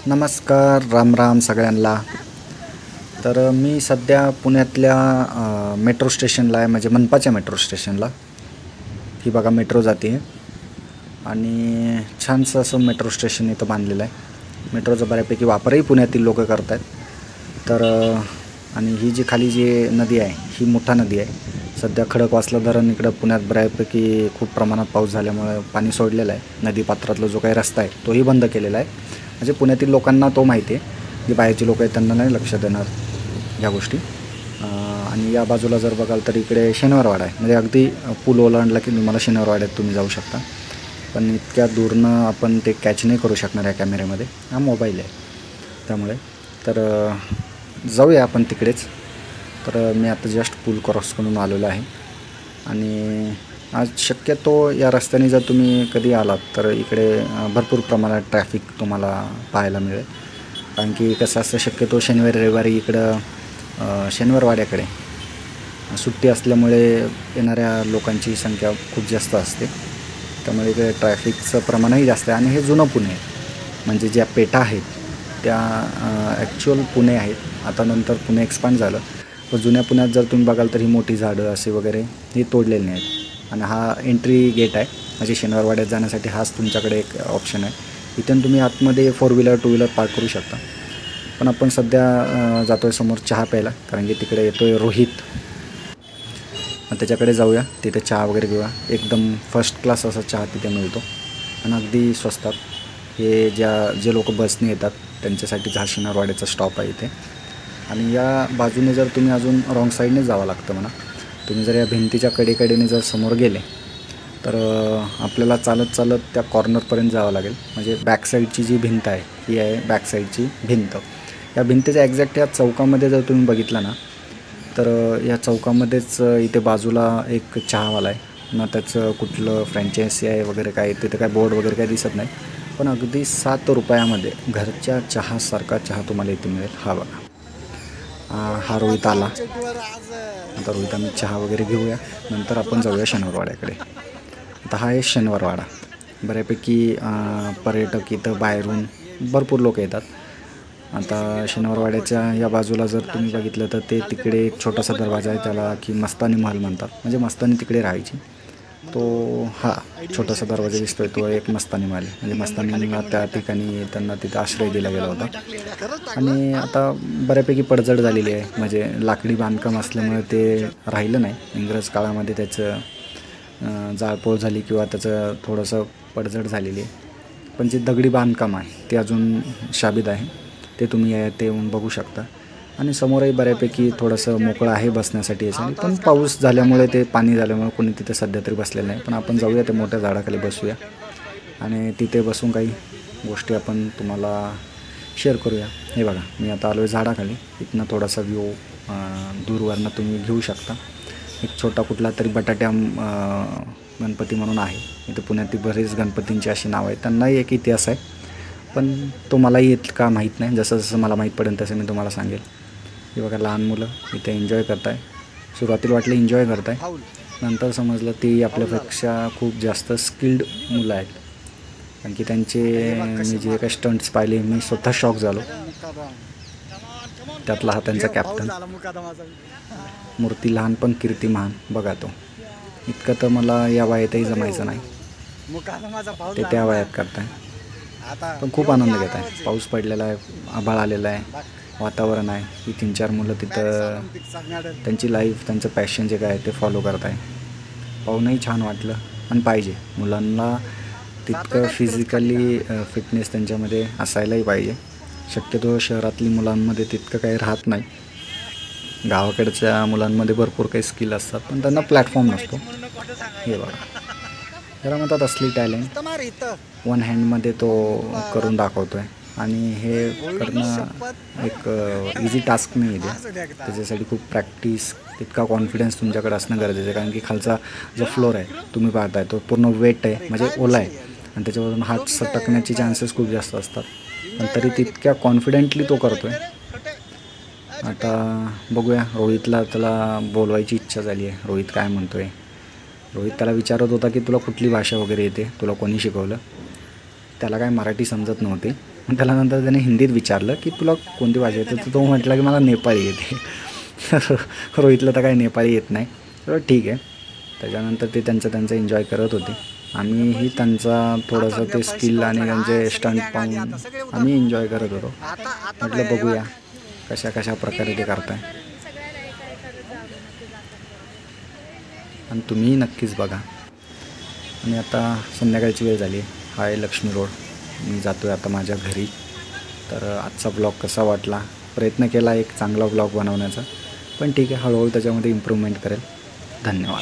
नमस्कार, राम राम सगळ्यांना. तर मी सध्या पुण्यातल्या मेट्रो स्टेशनला आहे, म्हणजे मनपाच्या मेट्रो स्टेशनला. ही बघा मेट्रो जाते आहे आणि छानसं असं मेट्रो स्टेशन इथं बांधलेलं आहे. मेट्रोचा बऱ्यापैकी वापरही पुण्यातील लोक करत आहेत. तर आणि ही जी खाली जी नदी आहे ही मुठा नदी आहे. सध्या खडकवासला धरण इकडं पुण्यात बऱ्यापैकी खूप प्रमाणात पाऊस झाल्यामुळे पाणी सोडलेलं आहे. नदीपात्रातला जो काही रस्ता आहे तोही बंद केलेला आहे. म्हणजे पुण्यातील लोकांना तो माहिती आहे, जी बाहेरची लोक आहेत त्यांना नाही लक्ष देणार ह्या गोष्टी. आणि या बाजूला जर बघाल तर इकडे शनिवारवाडा आहे, म्हणजे अगदी पूल ओलांडला की तुम्हाला शनिवारवाड्यात तुम्ही जाऊ शकता. पण इतक्या दूरनं आपण ते कॅच नाही करू शकणार या कॅमेऱ्यामध्ये, हा मोबाईल आहे त्यामुळे. तर जाऊया आपण तिकडेच. तर मी आता जस्ट पूल क्रॉस करून आलेलो आहे आणि आज शक्यतो या रस्त्याने जर तुम्ही कधी आलात तर इकडे भरपूर प्रमाणात ट्रॅफिक तुम्हाला पाहायला मिळेल. कारण की कसं असतं, शक्यतो शनिवारी रविवारी इकडं शनिवारवाड्याकडे सुट्टी असल्यामुळे येणाऱ्या लोकांची संख्या खूप जास्त असते. त्यामुळे इकडे ट्रॅफिकचं प्रमाणही जास्त आहे. आणि हे जुनं पुणे आहे, म्हणजे ज्या पेठा आहेत त्या ॲक्च्युअल पुणे आहेत. आता नंतर पुणे एक्सपांड झालं, पण जुन्या पुण्यात जर तुम्ही बघाल तर ही मोठी झाडं असे वगैरे ही तोडलेली नाहीत. आणि हा एंट्री गेट आहे, म्हणजे शनिवारवाड्यात जाण्यासाठी हाच तुमच्याकडे एक ऑप्शन आहे. इथून तुम्ही आतमध्ये 4 व्हीलर 2 व्हीलर पार्क करू शकता. पण आपण सध्या जातो आहे समोर चहा प्यायला, कारण की तिकडे येतो आहे रोहित. त्याच्याकडे जाऊया, तिथे चहा वगैरे घेऊया. एकदम फर्स्ट क्लास असा चहा तिथे मिळतो आणि अगदी स्वस्तात. हे जे लोक बसने येतात त्यांच्यासाठी हा शनिवारवाड्याचा स्टॉप आहे इथे. आणि या बाजूने जर तुम्ही अजून रॉंग साईडने जावं लागतं म्हणा. तुम्ही जर या भिंतीच्या कडेकडेने जर समोर गेले तर आपल्याला चालत चालत त्या कॉर्नरपर्यंत जावं लागेल. म्हणजे बॅक साईडची जी भिंत आहे ही आहे बॅक साईडची भिंत. या भिंतीच्या एक्झॅक्ट या चौकामध्ये जर तुम्ही बघितलं ना तर या चौकामध्येच इथे बाजूला एक चहावाला आहे ना. त्याचं कुठलं फ्रँचायसी आहे वगैरे काय, तिथे काय बोर्ड वगैरे काय दिसत नाही. पण अगदी 7 रुपयामध्ये घरच्या चहासारखा चहा तुम्हाला इथे मिळेल. हा बघा, हा रोहित आला. आता रोहित आम्ही चहा वगैरे घेऊया, नंतर आपण जाऊया शनिवारवाड्याकडे. आता हा आहे शनिवारवाडा. बऱ्यापैकी पर्यटक इथं बाहेरून भरपूर लोक येतात. आता शनिवारवाड्याच्या या बाजूला जर तुम्ही बघितलं तर ते तिकडे एक छोटासा दरवाजा आहे, त्याला की मस्तानी महल म्हणतात. म्हणजे मस्तानी तिकडे राहायची. तो हा छोटासा दरवाजा दिसतोय तो एक मस्तानी महल आहे. म्हणजे मस्तानीला त्या ठिकाणी त्यांना तिथं आश्रय दिला गेला होता. आणि आता बऱ्यापैकी पडझड झालेली आहे, म्हणजे लाकडी बांधकाम असल्यामुळे ते राहिलं नाही. इंग्रज काळामध्ये त्याचं जाळपोळ झाली किंवा त्याचं थोडंसं पडझड झालेली आहे. पण जे दगडी बांधकाम आहे ते अजून शाबीत आहे. ते तुम्ही ते येऊन बघू शकता. आणि समोरही बऱ्यापैकी थोडंसं मोकळं आहे बसण्यासाठी याच्याने. पण पाऊस झाल्यामुळे ते पाणी झाल्यामुळे कोणी तिथे सध्या तरी बसलेलं नाही. पण आपण जाऊया ते मोठ्या झाडाखाली बसूया आणि तिथे बसून काही गोष्टी आपण तुम्हाला शेअर करूया. हे बघा, मी आता आलो आहे झाडाखाली. इथनं थोडासा व्ह्यू दूरवरनं तुम्ही घेऊ शकता. एक छोटा कुठला तरी बटाट्या गणपती म्हणून आहे इथं. पुण्यातील बरेच गणपतींची अशी नावं आहेत, त्यांनाही एक इतिहास आहे. पण तो मलाही इतका माहीत नाही. जसं जसं मला माहीत पडेल तसं मी तुम्हाला सांगेल. हे बघा, लहान मुलं इथे एन्जॉय करत आहे. सुरुवातीला वाटलं एन्जॉय करत आहे, नंतर समजलं ती आपल्यापेक्षा खूप जास्त स्किल्ड मुलं आहेत. कारण की त्यांचे मी जे काही स्टंट्स पाहिले मी स्वतः शॉक झालो. त्यातला हा त्यांचा कॅप्टन. मूर्ती लहान पण कीर्ती महान. बघा तो इतकं तर मला या वयातही जमायचं नाही, ते त्या वयात करताय. पण खूप आनंद घेत आहे. पाऊस पडलेला आहे, आभाळ आलेला आहे, वातावरण आहे. ही 3-4 मुलं तिथं त्यांची लाईफ, त्यांचं पॅशन जे काय आहे ते फॉलो करत आहे. पाहूनही छान वाटलं. आणि पाहिजे मुलांना तितकं फिजिकली फिटनेस त्यांच्यामध्ये असायलाही पाहिजे. शक्यतो शहरातली मुलांमध्ये तितकं काही राहत नाही. गावाकडच्या मुलांमध्ये भरपूर काही स्किल असतात पण त्यांना प्लॅटफॉर्म नसतो. हे बघा, त्याला म्हणतात असली टॅलेंट. वन हँडमध्ये तो करून दाखवतो आहे. आणि हे करणं एक इझी टास्क नाही आहे. त्याच्यासाठी खूप प्रॅक्टिस, तितका कॉन्फिडन्स तुमच्याकडे असणं गरजेचं आहे. कारण की खालचा जो फ्लोर आहे तुम्ही पाहताय तो पूर्ण वेट आहे, म्हणजे ओला आहे. आणि त्याच्यावरून हात सटकण्याचे चान्सेस खूप जास्त असतात. पण तरी तितक्या कॉन्फिडेंटली तो करतो आहे. आता बघूया, रोहितला त्याला बोलवायची इच्छा झाली आहे. रोहित काय म्हणतो आहे. रोहित त्याला विचारत होता की तुला कुठली भाषा वगैरे येते, तुला कोणी शिकवलं. त्याला काय मराठी समजत नव्हती. मग त्याला नंतर त्याने हिंदीत विचारलं की तुला कोणती भाषा येते, तर तो म्हटला की मला नेपाळी येते. रोहितला तर काही नेपाळी येत नाही. तर ठीक आहे. त्याच्यानंतर ते त्यांचं एन्जॉय करत होते. आम्हीही त्यांचा थोडंसं ते स्किल आणि त्यांचे स्टंट पाहून आम्ही एन्जॉय करत होतो. म्हटलं बघूया कशा प्रकारे ते करताय, आणि तुम्हीही नक्कीच बघा. आणि आता संध्याकाळची वेळ झाली. हा आहे लक्ष्मी रोड. मी जातो आहे आता माझ्या घरी. तर आजचा ब्लॉग कसा वाटला, प्रयत्न केला एक चांगला ब्लॉग बनवण्याचा, पण ठीक आहे, हळूहळू त्याच्यामध्ये इम्प्रूव्हमेंट करेल. धन्यवाद.